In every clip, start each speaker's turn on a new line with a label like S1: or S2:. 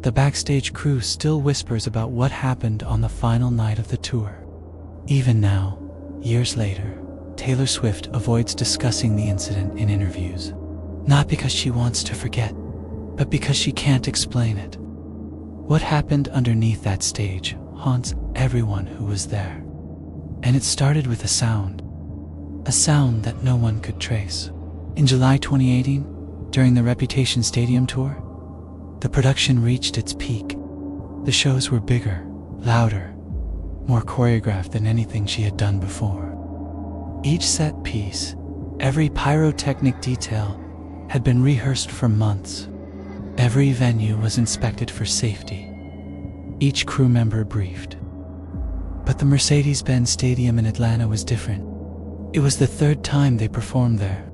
S1: The backstage crew still whispers about what happened on the final night of the tour. Even now, years later, Taylor Swift avoids discussing the incident in interviews. Not because she wants to forget, but because she can't explain it. What happened underneath that stage haunts everyone who was there. And it started with a sound that no one could trace. In July 2018, during the Reputation Stadium tour, the production reached its peak. The shows were bigger, louder, more choreographed than anything she had done before. Each set piece, every pyrotechnic detail, had been rehearsed for months. Every venue was inspected for safety. Each crew member briefed. But the Mercedes-Benz Stadium in Atlanta was different. It was the third time they performed there,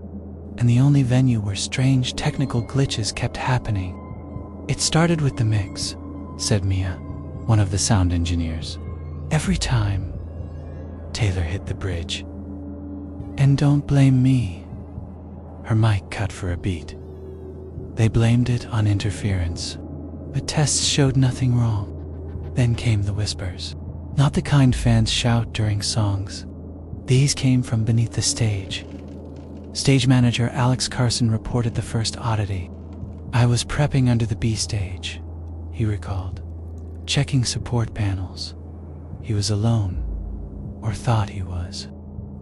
S1: and the only venue where strange technical glitches kept happening. "It started with the mix," said Mia, one of the sound engineers. "Every time Taylor hit the bridge. And don't blame me." Her mic cut for a beat. "They blamed it on interference, but tests showed nothing wrong." Then came the whispers. Not the kind fans shout during songs. These came from beneath the stage. Stage manager Alex Carson reported the first oddity. "I was prepping under the B stage," he recalled, checking support panels. He was alone, or thought he was.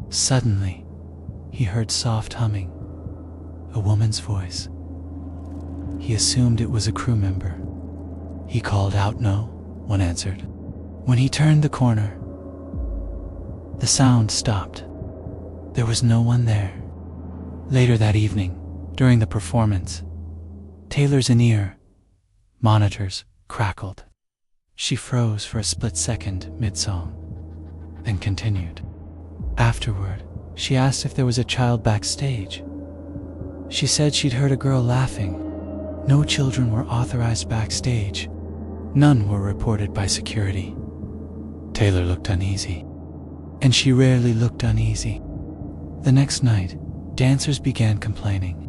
S1: Suddenly, he heard soft humming, a woman's voice. He assumed it was a crew member. He called out, "No," one answered. When he turned the corner, the sound stopped. There was no one there. Later that evening, during the performance, Taylor's in-ear monitors crackled. She froze for a split second mid-song, then continued. Afterward, she asked if there was a child backstage. She said she'd heard a girl laughing. No children were authorized backstage. None were reported by security. Taylor looked uneasy, and she rarely looked uneasy. The next night, dancers began complaining.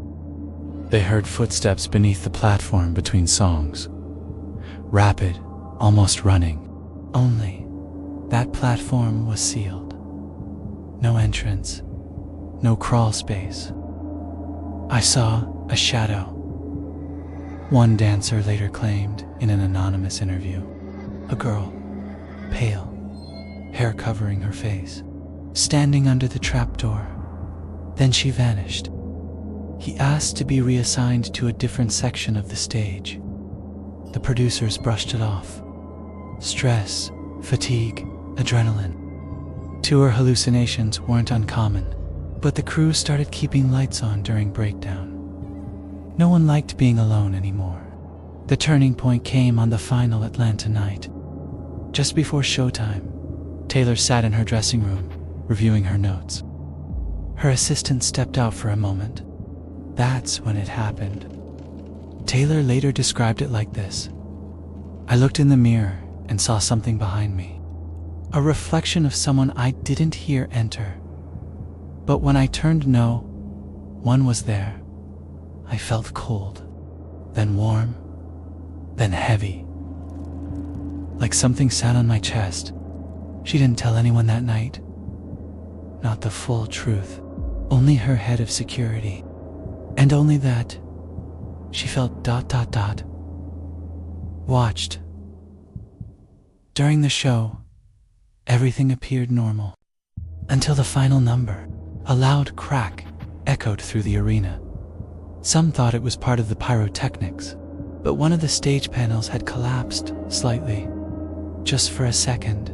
S1: They heard footsteps beneath the platform between songs. Rapid, almost running. Only, that platform was sealed. No entrance, no crawl space. "I saw a shadow," one dancer later claimed in an anonymous interview. A girl, pale, hair covering her face, standing under the trapdoor. Then she vanished. He asked to be reassigned to a different section of the stage. The producers brushed it off. Stress, fatigue, adrenaline. Tour hallucinations weren't uncommon, but the crew started keeping lights on during breakdown. No one liked being alone anymore. The turning point came on the final Atlanta night. Just before showtime, Taylor sat in her dressing room, reviewing her notes. Her assistant stepped out for a moment. That's when it happened. Taylor later described it like this: "I looked in the mirror and saw something behind me. A reflection of someone I didn't hear enter. But when I turned, no one was there. I felt cold, then warm, then heavy. Like something sat on my chest." She didn't tell anyone that night. Not the full truth. Only her head of security. And only that she felt ... watched. During the show, everything appeared normal. Until the final number. A loud crack echoed through the arena. Some thought it was part of the pyrotechnics, but one of the stage panels had collapsed slightly, just for a second.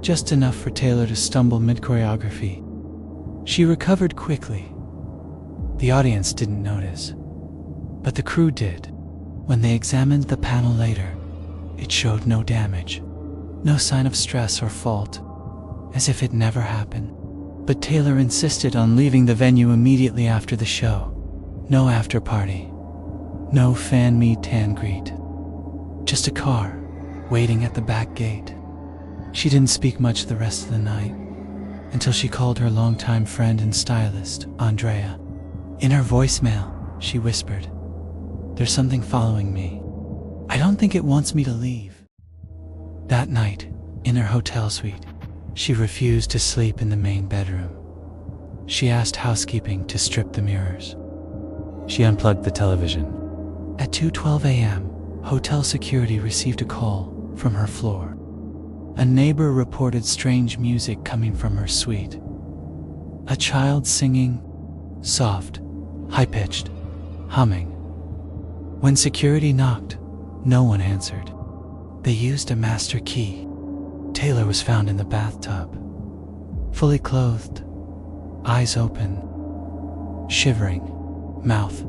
S1: Just enough for Taylor to stumble mid-choreography. She recovered quickly. The audience didn't notice, but the crew did. When they examined the panel later, it showed no damage, no sign of stress or fault, as if it never happened. But Taylor insisted on leaving the venue immediately after the show. No after party, no fan meet and greet, just a car waiting at the back gate. She didn't speak much the rest of the night, until she called her longtime friend and stylist, Andrea. In her voicemail, she whispered, "There's something following me. I don't don't think it wants me to leave." That night, in her hotel suite, she refused to sleep in the main bedroom. She asked housekeeping to strip the mirrors. She unplugged the television. At 2:12 a.m., hotel security received a call from her floor. A neighbor reported strange music coming from her suite. A child singing, soft, high-pitched, humming. When security knocked, no one answered. They used a master key. Taylor was found in the bathtub, fully clothed, eyes open, shivering, mouth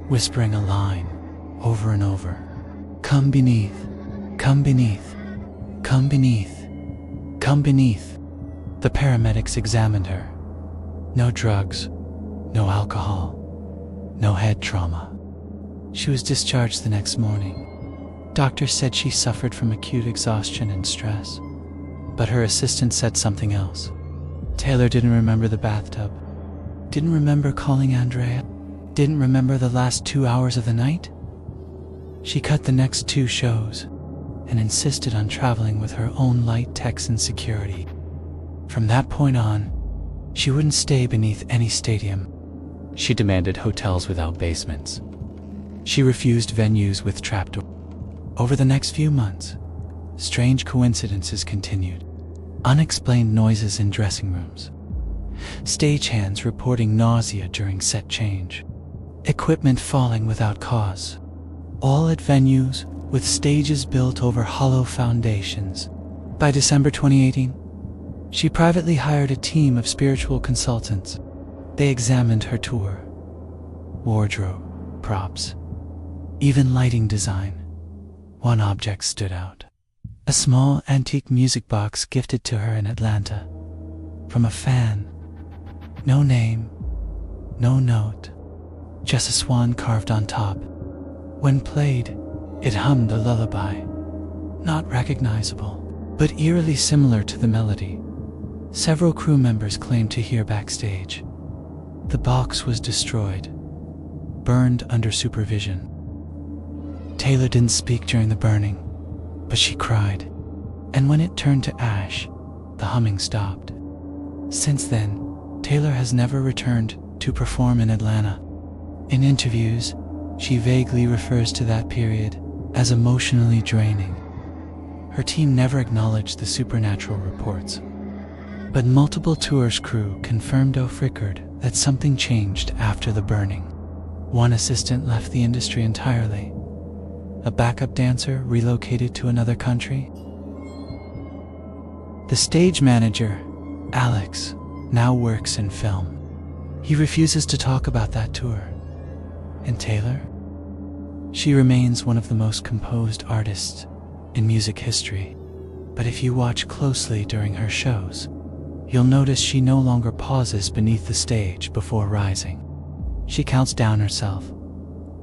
S1: whispering a line over and over. "Come beneath, come beneath, come beneath, come beneath." The paramedics examined her. No drugs, no alcohol, no head trauma. She was discharged the next morning. Doctors said she suffered from acute exhaustion and stress, but her assistant said something else. Taylor didn't remember the bathtub, didn't remember calling Andrea, didn't remember the last 2 hours of the night. She cut the next 2 shows and insisted on traveling with her own light techs and security. From that point on, she wouldn't stay beneath any stadium. She demanded hotels without basements. She refused venues with trapdoors. Over the next few months, strange coincidences continued. Unexplained noises in dressing rooms. Stagehands reporting nausea during set change. Equipment falling without cause. All at venues with stages built over hollow foundations. By December 2018, she privately hired a team of spiritual consultants. They examined her tour, wardrobe, props, even lighting design. One object stood out. A small antique music box gifted to her in Atlanta from a fan. No name, no note, just a swan carved on top. When played, it hummed a lullaby, not recognizable, but eerily similar to the melody. Several crew members claimed to hear backstage. The box was destroyed, burned under supervision. Taylor didn't speak during the burning, but she cried, and when it turned to ash, the humming stopped. Since then, Taylor has never returned to perform in Atlanta. In interviews, she vaguely refers to that period as emotionally draining. Her team never acknowledged the supernatural reports, but multiple tours crew confirmed off record that something changed after the burning. One assistant left the industry entirely. A backup dancer relocated to another country. The stage manager, Alex, now works in film. He refuses to talk about that tour. And Taylor? She remains one of the most composed artists in music history. But if you watch closely during her shows, you'll notice she no longer pauses beneath the stage before rising. She counts down herself.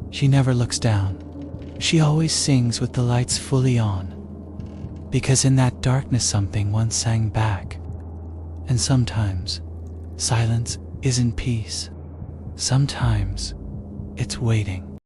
S1: She never looks down. She always sings with the lights fully on, because in that darkness something once sang back. And sometimes, silence isn't peace. Sometimes, it's waiting.